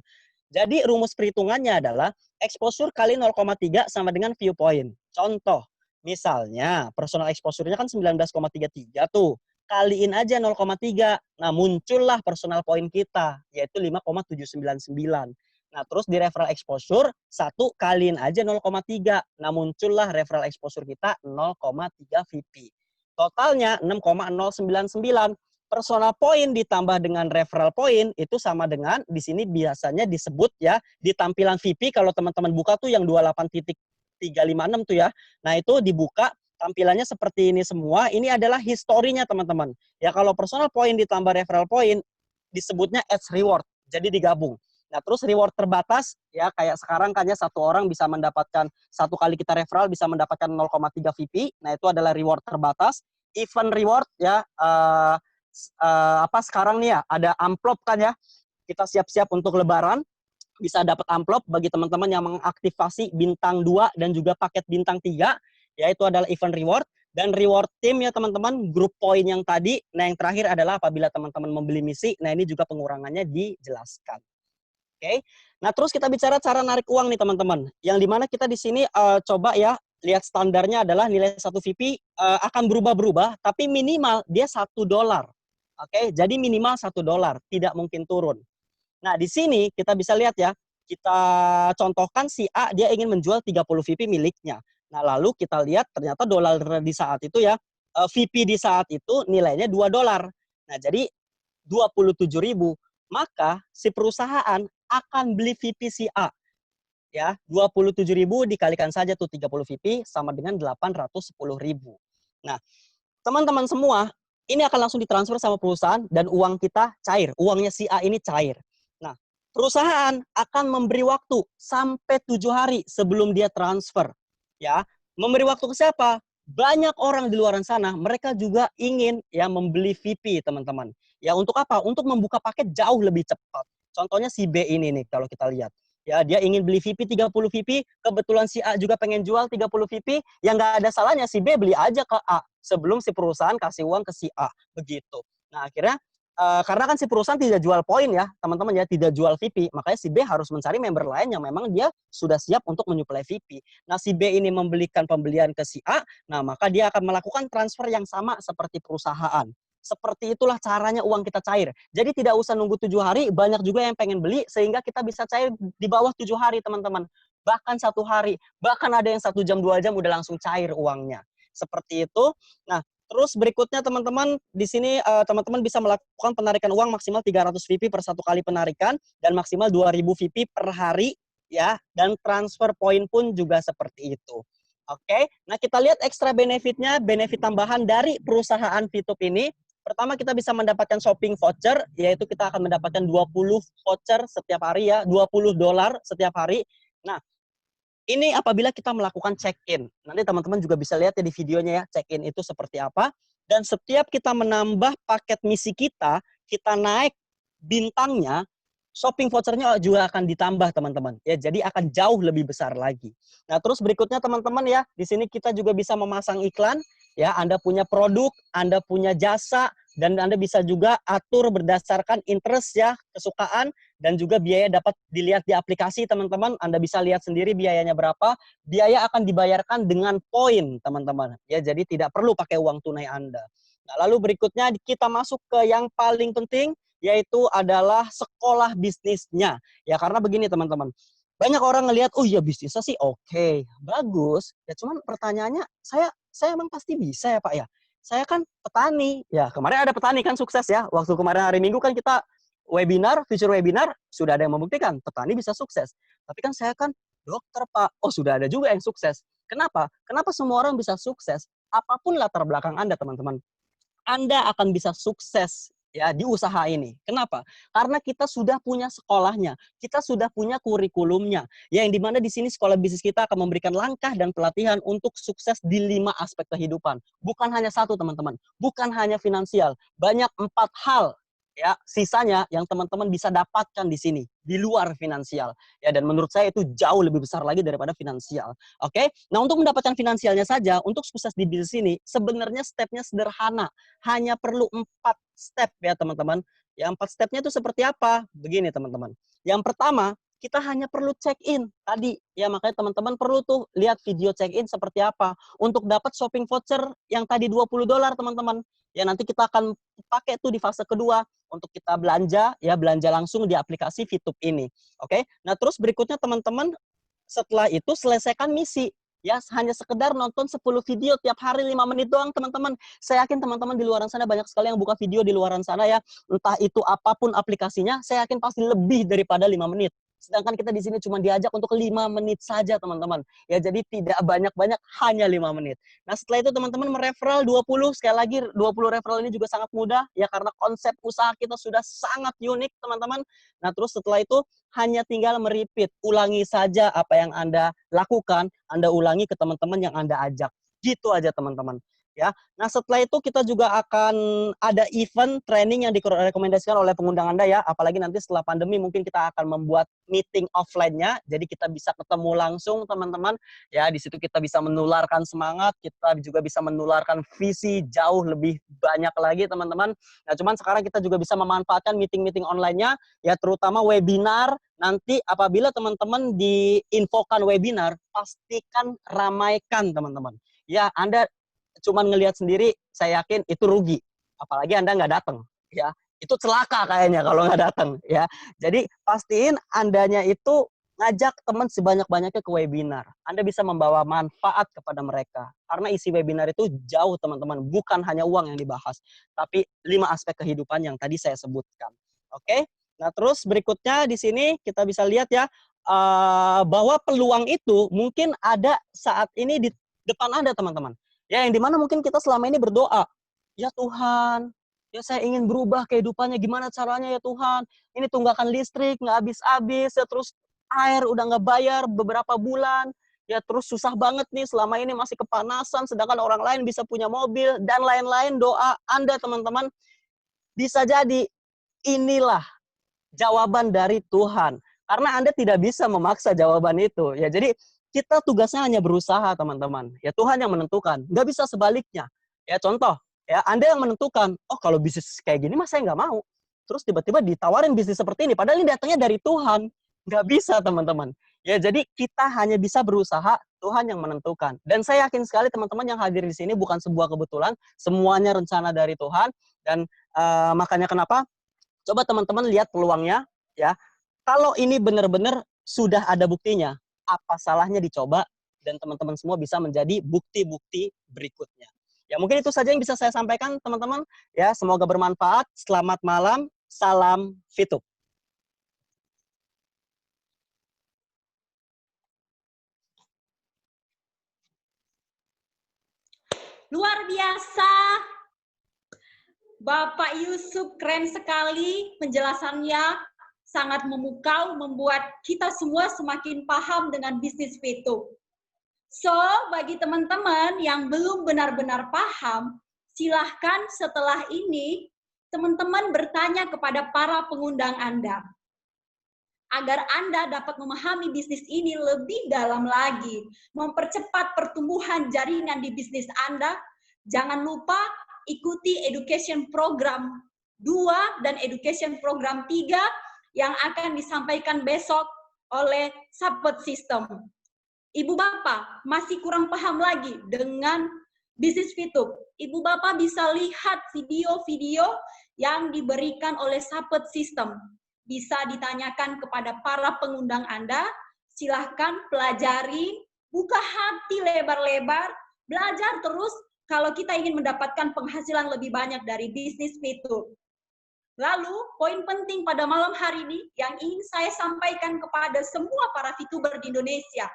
Jadi rumus perhitungannya adalah exposure kali 0,3 sama dengan view point. Contoh, misalnya personal exposure-nya kan 19,33 tuh. Kaliin aja 0,3. Nah, muncullah personal point kita, yaitu 5,799. Nah, terus di referral exposure, 1 kaliin aja 0,3. Nah, muncullah referral exposure kita 0,3 VP. Totalnya 6,099. Personal point ditambah dengan referral point itu sama dengan, di sini biasanya disebut ya, di tampilan VP kalau teman-teman buka tuh yang 28.356 tuh ya. Nah, itu dibuka tampilannya seperti ini semua. Ini adalah historinya, teman-teman. Ya, kalau personal point ditambah referral point disebutnya ads reward. Jadi digabung. Nah, terus reward terbatas ya, kayak sekarang kan ya, satu orang bisa mendapatkan, satu kali kita referral bisa mendapatkan 0,3 VP. Nah, itu adalah reward terbatas. Event reward ya, sekarang nih ya, ada amplop kan ya. Kita siap-siap untuk lebaran, bisa dapat amplop bagi teman-teman yang mengaktifasi bintang 2 dan juga paket bintang 3, yaitu adalah event reward. Dan reward team ya teman-teman, grup poin yang tadi. Nah, yang terakhir adalah apabila teman-teman membeli misi, nah ini juga pengurangannya dijelaskan. Oke. Nah, terus kita bicara cara narik uang nih teman-teman. Yang dimana kita di sini coba ya, lihat standarnya adalah nilai 1 VP akan berubah-berubah, tapi minimal dia $1. Oke, jadi minimal $1, tidak mungkin turun. Nah, di sini kita bisa lihat ya, kita contohkan si A dia ingin menjual 30 VP miliknya. Nah, lalu kita lihat ternyata dolar di saat itu ya, VP di saat itu nilainya $2. Nah, jadi 27.000. Maka si perusahaan akan beli VP si A. Ya, 27.000 dikalikan saja tuh 30 VP sama dengan 810.000. Nah, teman-teman semua, ini akan langsung ditransfer sama perusahaan dan uang kita cair. Uangnya si A ini cair. Nah, perusahaan akan memberi waktu sampai 7 hari sebelum dia transfer. Ya, memberi waktu ke siapa? Banyak orang di luar sana, mereka juga ingin ya membeli VP, teman-teman. Ya, untuk apa? Untuk membuka paket jauh lebih cepat. Contohnya si B ini nih kalau kita lihat. Ya, dia ingin beli VP 30 VP, kebetulan si A juga pengen jual 30 VP, yang nggak ada salahnya si B beli aja ke A sebelum si perusahaan kasih uang ke si A, begitu. Nah, akhirnya karena kan si perusahaan tidak jual poin ya, teman-teman ya, tidak jual VP, makanya si B harus mencari member lain yang memang dia sudah siap untuk menyuplai VP. Nah, si B ini membelikan pembelian ke si A, nah maka dia akan melakukan transfer yang sama seperti perusahaan. Seperti itulah caranya uang kita cair. Jadi tidak usah nunggu 7 hari, banyak juga yang pengen beli sehingga kita bisa cair di bawah 7 hari teman-teman. Bahkan 1 hari, bahkan ada yang 1 jam 2 jam udah langsung cair uangnya. Seperti itu. Nah, terus berikutnya teman-teman di sini teman-teman bisa melakukan penarikan uang maksimal 300 VP per satu kali penarikan dan maksimal 2000 VP per hari ya, dan transfer poin pun juga seperti itu. Oke, nah kita lihat ekstra benefitnya, benefit tambahan dari perusahaan VTube ini. Pertama kita bisa mendapatkan shopping voucher, yaitu kita akan mendapatkan 20 voucher setiap hari ya, $20 setiap hari. Nah, ini apabila kita melakukan check-in. Nanti teman-teman juga bisa lihat ya di videonya ya, check-in itu seperti apa. Dan setiap kita menambah paket misi kita naik bintangnya, shopping vouchernya juga akan ditambah teman-teman. Ya, jadi akan jauh lebih besar lagi. Nah, terus berikutnya teman-teman ya, di sini kita juga bisa memasang iklan. Ya, Anda punya produk, Anda punya jasa, dan Anda bisa juga atur berdasarkan interest ya, kesukaan, dan juga biaya dapat dilihat di aplikasi teman-teman. Anda bisa lihat sendiri biayanya berapa. Biaya akan dibayarkan dengan poin teman-teman. Ya, jadi tidak perlu pakai uang tunai Anda. Nah, lalu berikutnya kita masuk ke yang paling penting, yaitu adalah sekolah bisnisnya. Ya, karena begini teman-teman. Banyak orang ngelihat, oh iya bisnisnya sih oke, bagus. Ya cuman pertanyaannya, saya emang pasti bisa ya Pak ya? Saya kan petani. Ya kemarin ada petani kan sukses ya. Waktu kemarin hari Minggu kan kita webinar, future webinar, sudah ada yang membuktikan petani bisa sukses. Tapi kan saya kan dokter Pak. Oh sudah ada juga yang sukses. Kenapa? Kenapa semua orang bisa sukses? Apapun latar belakang Anda teman-teman, Anda akan bisa sukses ya di usaha ini. Kenapa? Karena kita sudah punya sekolahnya, kita sudah punya kurikulumnya. Ya, yang dimana di sini sekolah bisnis kita akan memberikan langkah dan pelatihan untuk sukses di 5 aspek kehidupan. Bukan hanya satu teman-teman, bukan hanya finansial, banyak 4 hal. Ya, sisanya yang teman-teman bisa dapatkan di sini di luar finansial. Ya, dan menurut saya itu jauh lebih besar lagi daripada finansial. Oke? Nah, untuk mendapatkan finansialnya saja, untuk sukses di bisnis ini, sebenarnya stepnya sederhana. Hanya perlu 4 step ya teman-teman. Ya 4 stepnya itu seperti apa? Begini teman-teman. Yang pertama, kita hanya perlu check-in tadi. Ya makanya teman-teman perlu tuh lihat video check-in seperti apa. Untuk dapat shopping voucher yang tadi $20 teman-teman. Ya nanti kita akan pakai tuh di fase kedua untuk kita belanja, ya belanja langsung di aplikasi VTube ini. Oke. Nah terus berikutnya teman-teman, setelah itu selesaikan misi. Ya, hanya sekedar nonton 10 video tiap hari 5 menit doang, teman-teman. Saya yakin teman-teman di luar sana banyak sekali yang buka video di luar sana ya. Entah itu apapun aplikasinya, saya yakin pasti lebih daripada 5 menit. Sedangkan kita di sini cuma diajak untuk 5 menit saja, teman-teman. Ya, jadi tidak banyak-banyak, hanya 5 menit. Nah, setelah itu teman-teman mereferral 20, sekali lagi 20 referral ini juga sangat mudah, ya karena konsep usaha kita sudah sangat unik, teman-teman. Nah, terus setelah itu hanya tinggal merepeat, ulangi saja apa yang Anda lakukan, Anda ulangi ke teman-teman yang Anda ajak. Gitu aja teman-teman. Ya, nah setelah itu kita juga akan ada event training yang direkomendasikan oleh pengundang Anda ya, apalagi nanti setelah pandemi mungkin kita akan membuat meeting offline-nya, jadi kita bisa ketemu langsung teman-teman, ya di situ kita bisa menularkan semangat, kita juga bisa menularkan visi jauh lebih banyak lagi teman-teman. Nah cuman sekarang kita juga bisa memanfaatkan meeting-meeting online-nya, ya terutama webinar. Nanti apabila teman-teman diinfokan webinar, pastikan ramaikan teman-teman. Ya, Anda cuman ngelihat sendiri, saya yakin itu rugi. Apalagi Anda nggak datang, ya. Itu celaka kayaknya kalau nggak datang, ya. Jadi pastiin Andanya itu ngajak teman sebanyak-banyaknya ke webinar. Anda bisa membawa manfaat kepada mereka. Karena isi webinar itu jauh, teman-teman. Bukan hanya uang yang dibahas, tapi 5 aspek kehidupan yang tadi saya sebutkan. Oke? Nah, terus berikutnya di sini kita bisa lihat ya, bahwa peluang itu mungkin ada saat ini di depan Anda, teman-teman. Ya, yang dimana mungkin kita selama ini berdoa, ya Tuhan, ya saya ingin berubah kehidupannya, gimana caranya ya Tuhan, ini tunggakan listrik nggak habis-habis, ya terus air udah nggak bayar beberapa bulan, ya terus susah banget nih, selama ini masih kepanasan, sedangkan orang lain bisa punya mobil, dan lain-lain. Doa Anda teman-teman, bisa jadi inilah jawaban dari Tuhan. Karena Anda tidak bisa memaksa jawaban itu. Ya, jadi kita tugasnya hanya berusaha, teman-teman. Ya, Tuhan yang menentukan. Nggak bisa sebaliknya. Ya, contoh, ya Anda yang menentukan, oh kalau bisnis kayak gini mah saya nggak mau. Terus tiba-tiba ditawarin bisnis seperti ini. Padahal ini datangnya dari Tuhan. Nggak bisa, teman-teman. Ya, jadi kita hanya bisa berusaha, Tuhan yang menentukan. Dan saya yakin sekali teman-teman yang hadir di sini bukan sebuah kebetulan. Semuanya rencana dari Tuhan. Dan makanya kenapa? Coba teman-teman lihat peluangnya. Ya, kalau ini benar-benar sudah ada buktinya, apa salahnya dicoba dan teman-teman semua bisa menjadi bukti-bukti berikutnya. Ya, mungkin itu saja yang bisa saya sampaikan, teman-teman. Ya, semoga bermanfaat. Selamat malam. Salam Fitup. Luar biasa. Bapak Yusuf keren sekali penjelasannya, sangat memukau, membuat kita semua semakin paham dengan bisnis Fitup. So, bagi teman-teman yang belum benar-benar paham, silahkan setelah ini teman-teman bertanya kepada para pengundang Anda. Agar Anda dapat memahami bisnis ini lebih dalam lagi, mempercepat pertumbuhan jaringan di bisnis Anda, jangan lupa ikuti Education Program 2 dan Education Program 3 yang akan disampaikan besok oleh Support System. Ibu Bapak masih kurang paham lagi dengan bisnis Fitup. Ibu Bapak bisa lihat video-video yang diberikan oleh Support System. Bisa ditanyakan kepada para pengundang Anda, silahkan pelajari, buka hati lebar-lebar, belajar terus kalau kita ingin mendapatkan penghasilan lebih banyak dari bisnis Fitup. Lalu, poin penting pada malam hari ini yang ingin saya sampaikan kepada semua para Fituber di Indonesia.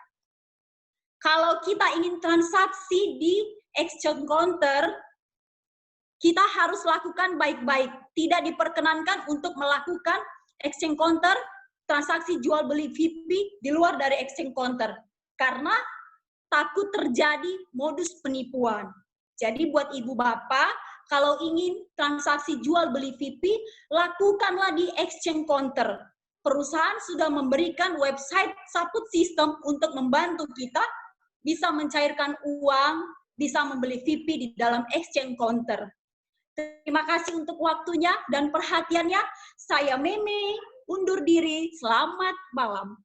Kalau kita ingin transaksi di exchange counter, kita harus lakukan baik-baik. Tidak diperkenankan untuk melakukan exchange counter, transaksi jual beli VIP di luar dari exchange counter. Karena takut terjadi modus penipuan. Jadi buat ibu bapak, kalau ingin transaksi jual beli VIP, lakukanlah di exchange counter. Perusahaan sudah memberikan website Support System untuk membantu kita bisa mencairkan uang, bisa membeli VIP di dalam exchange counter. Terima kasih untuk waktunya dan perhatiannya. Saya Meme, undur diri. Selamat malam.